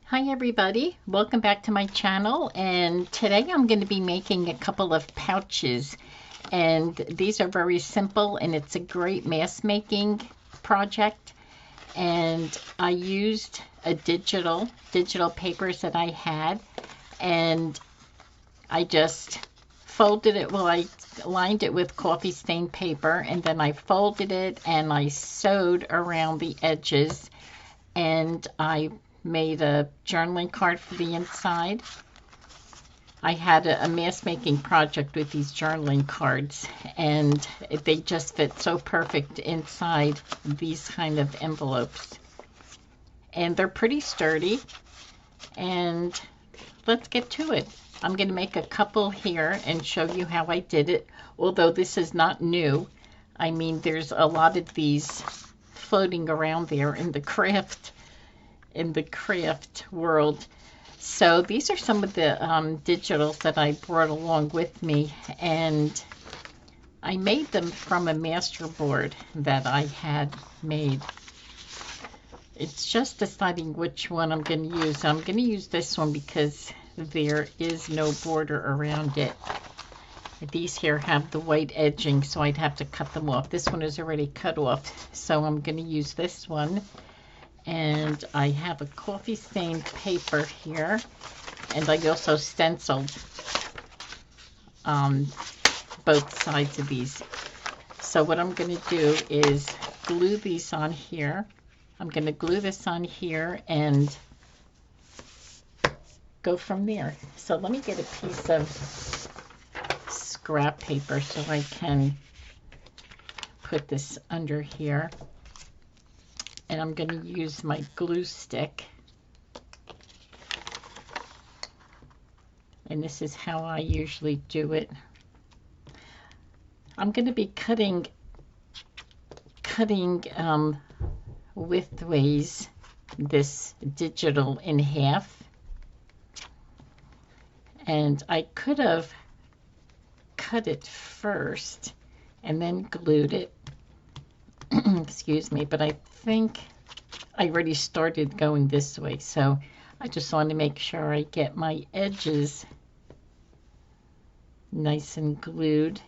Hi everybody, welcome back to my channel, and today I'm going to be making a couple of pouches, and these are very simple and it's a great mask making project. And I used a digital papers that I had, and I just folded it. Well, I lined it with coffee stained paper, and then I folded it and I sewed around the edges, and I made a journaling card for the inside. I had a mask making project with these journaling cards, and they just fit so perfect inside these kind of envelopes. And they're pretty sturdy, and let's get to it. I'm going to make a couple here and show you how I did it, although this is not new. I mean, there's a lot of these floating around there in the craft world. So these are some of the digitals that I brought along with me, and I made them from a master board that I had made. It's just deciding which one I'm going to use. I'm going to use this one because there is no border around it. These here have the white edging, so I'd have to cut them off. This one is already cut off, so I'm going to use this one. And I have a coffee stained paper here, and I also stenciled both sides of these. So what I'm going to do is glue these on here. I'm going to glue this on here and go from there. So let me get a piece of scrap paper so I can put this under here. And I'm going to use my glue stick. And this is how I usually do it. I'm going to be cutting widthways this digital in half. And I could have cut it first and then glued it. Excuse me, but I think I already started going this way, so I just want to make sure I get my edges nice and glued.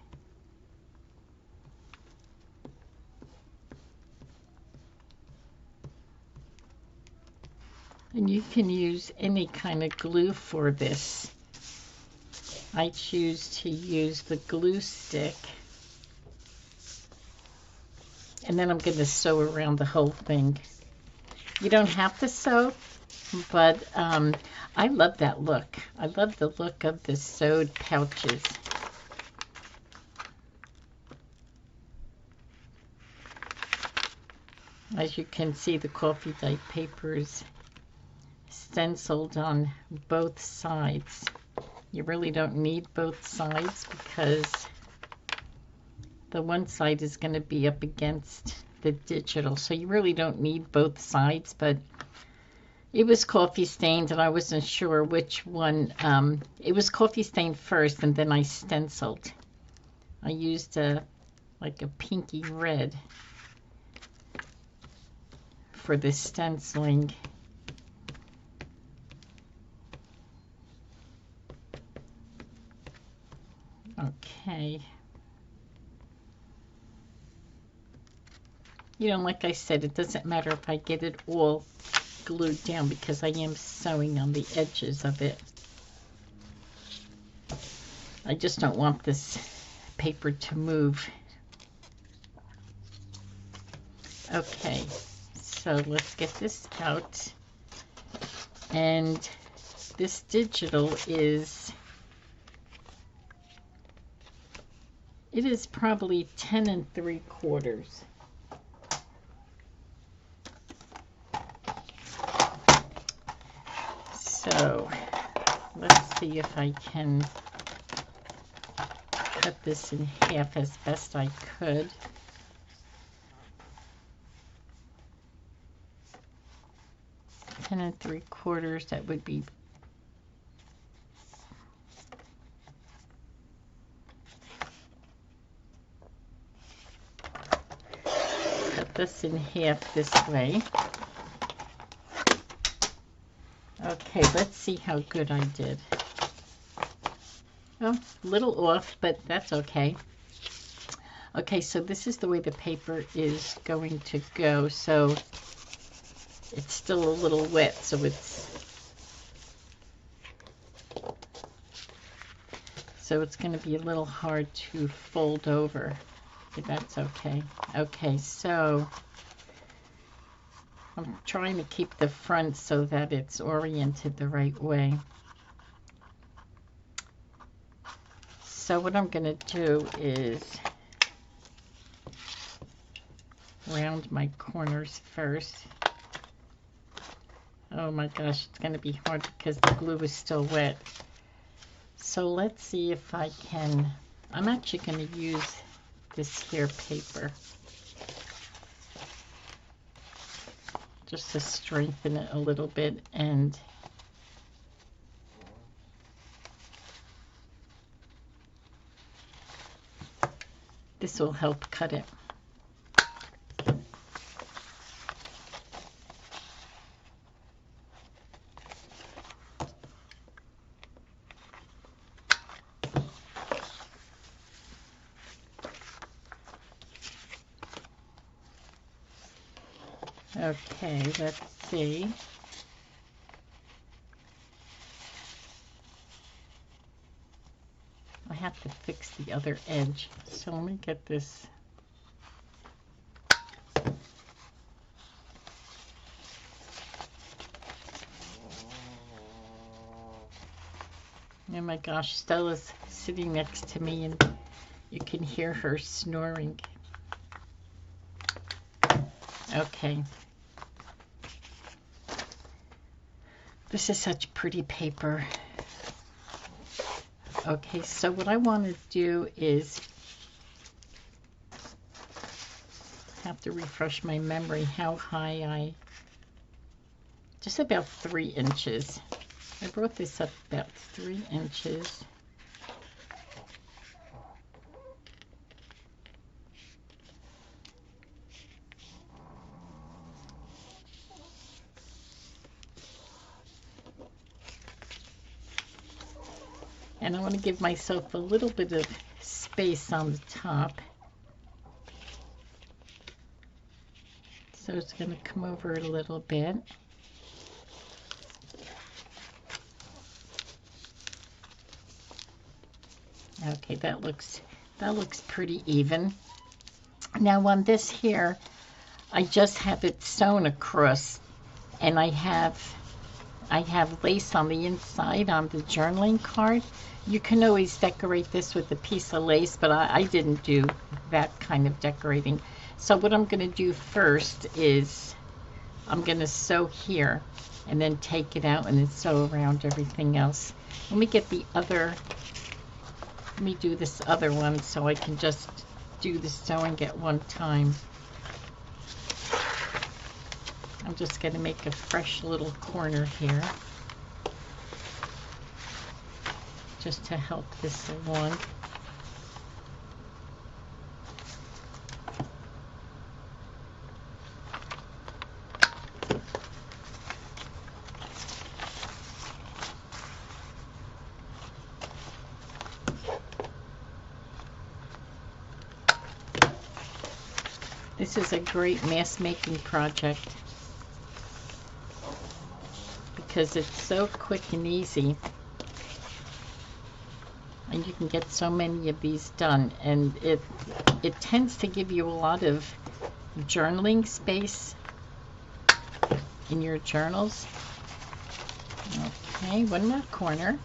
And you can use any kind of glue for this. I choose to use the glue stick. And then I'm going to sew around the whole thing. You don't have to sew, but I love that look. I love the look of the sewed pouches. As you can see, the coffee dyed paper is stenciled on both sides. You really don't need both sides because the one side is going to be up against the digital, so you really don't need both sides. But it was coffee stained, and I wasn't sure which one. It was coffee stained first, and then I stenciled. I used like a pinky red for the stenciling. Okay. You know, like I said, it doesn't matter if I get it all glued down because I am sewing on the edges of it. I just don't want this paper to move. Okay, so let's get this out. And this digital is, it is probably 10 3/4. So let's see if I can cut this in half as best I could. And 3/4, that would be cut this in half this way. Okay, let's see how good I did. Oh, a little off, but that's okay. Okay, so this is the way the paper is going to go. So it's still a little wet, so it's going to be a little hard to fold over. But that's okay. Okay, so I'm trying to keep the front so that it's oriented the right way. So what I'm going to do is round my corners first. Oh my gosh, it's going to be hard because the glue is still wet. So let's see if I can, I'm actually going to use this here paper just to strengthen it a little bit, and this will help cut it. Okay, let's see. I have to fix the other edge. So let me get this. Oh my gosh, Stella's sitting next to me and you can hear her snoring. Okay. This is such pretty paper. Okay, so what I want to do is have to refresh my memory how high just about 3 inches. I brought this up about 3 inches. And I want to give myself a little bit of space on the top. So it's going to come over a little bit. Okay, that looks pretty even. Now on this here, I just have it sewn across, and I have lace on the inside on the journaling card. You can always decorate this with a piece of lace, but I didn't do that kind of decorating. So what I'm going to do first is I'm going to sew here and then take it out and then sew around everything else. Let me do this other one so I can just do the sewing at one time. I'm just going to make a fresh little corner here just to help this along. This is a great mask making project because it's so quick and easy, and you can get so many of these done, and it tends to give you a lot of journaling space in your journals. Okay, one more corner.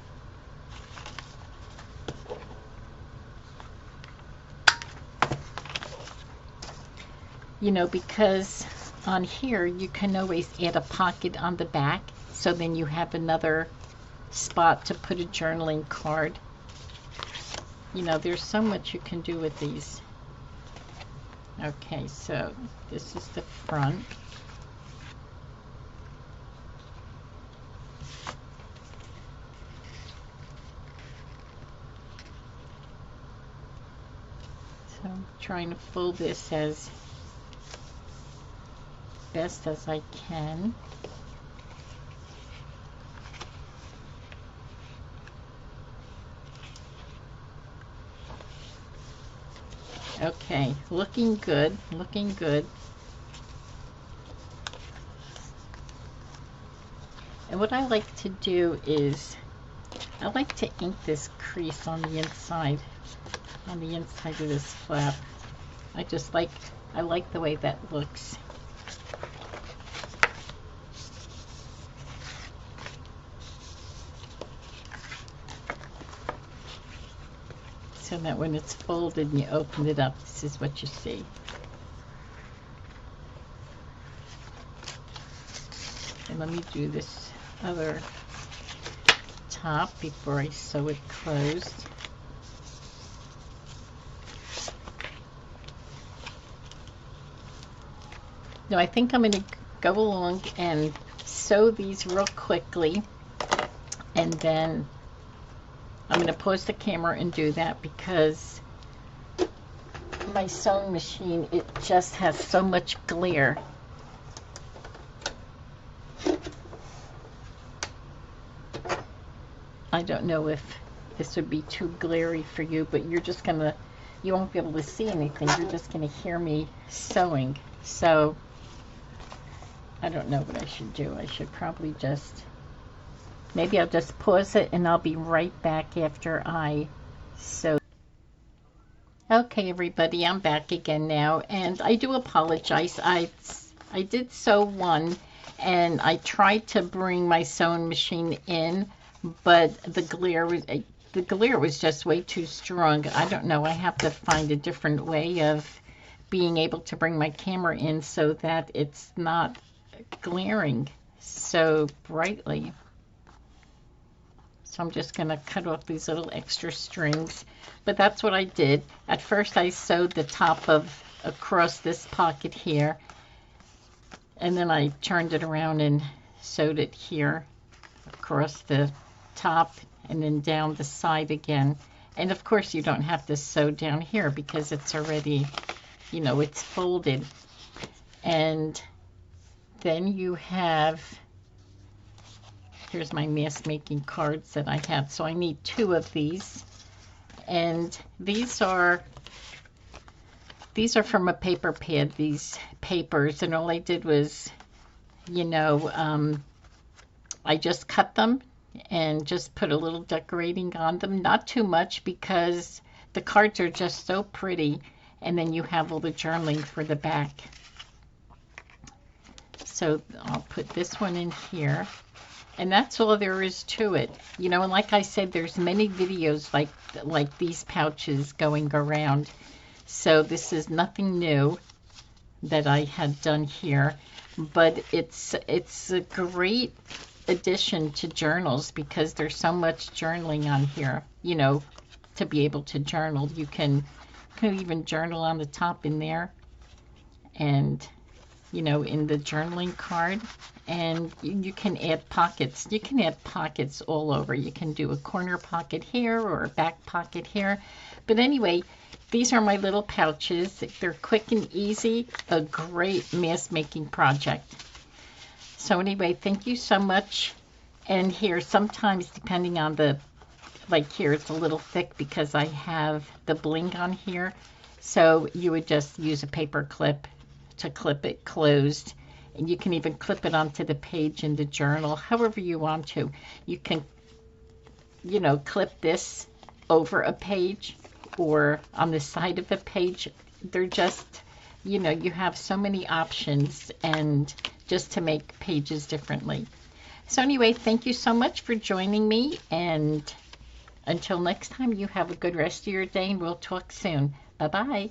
You know, because on here you can always add a pocket on the back, so then you have another spot to put a journaling card. You know, there's so much you can do with these. Okay, so this is the front. So I'm trying to fold this as best as I can. Okay, looking good, looking good. And what I like to do is I like to ink this crease on the inside of this flap. I like the way that looks. So that when it's folded and you open it up, this is what you see. And let me do this other top before I sew it closed. Now I think I'm going to go along and sew these real quickly, and then I'm going to pause the camera and do that because my sewing machine, it just has so much glare. I don't know if this would be too glary for you, but you won't be able to see anything. You're just going to hear me sewing. So I don't know what I should do. I should probably maybe I'll just pause it and I'll be right back after I sew. Okay, everybody, I'm back again now, and I do apologize. I did sew one, and I tried to bring my sewing machine in, but the glare was just way too strong. I don't know. I have to find a different way of being able to bring my camera in so that it's not glaring so brightly. So I'm just going to cut off these little extra strings. But that's what I did. At first I sewed the top across this pocket here, and then I turned it around and sewed it here across the top and then down the side again. And of course you don't have to sew down here because it's already, it's folded. And then you have, here's my mask making cards that I have. So I need 2 of these. And these are from a paper pad, these papers. And all I did was, I just cut them and just put a little decorating on them. Not too much because the cards are just so pretty. And then you have all the journaling for the back. So I'll put this one in here. And that's all there is to it. And like I said, there's many videos like these pouches going around. So this is nothing new that I had done here. But it's a great addition to journals because there's so much journaling on here, to be able to journal. You can even journal on the top in there. And in the journaling card, and you can add pockets. You can add pockets all over. You can do a corner pocket here or a back pocket here. But anyway, these are my little pouches. They're quick and easy, a great mask making project. So anyway, thank you so much. And here, sometimes depending on like here, it's a little thick because I have the bling on here. So you would just use a paper clip to clip it closed, and you can even clip it onto the page in the journal however you want to. You can clip this over a page or on the side of a page. They're just you have so many options, and just to make pages differently. So anyway, thank you so much for joining me, and until next time, you have a good rest of your day, and we'll talk soon. Bye bye.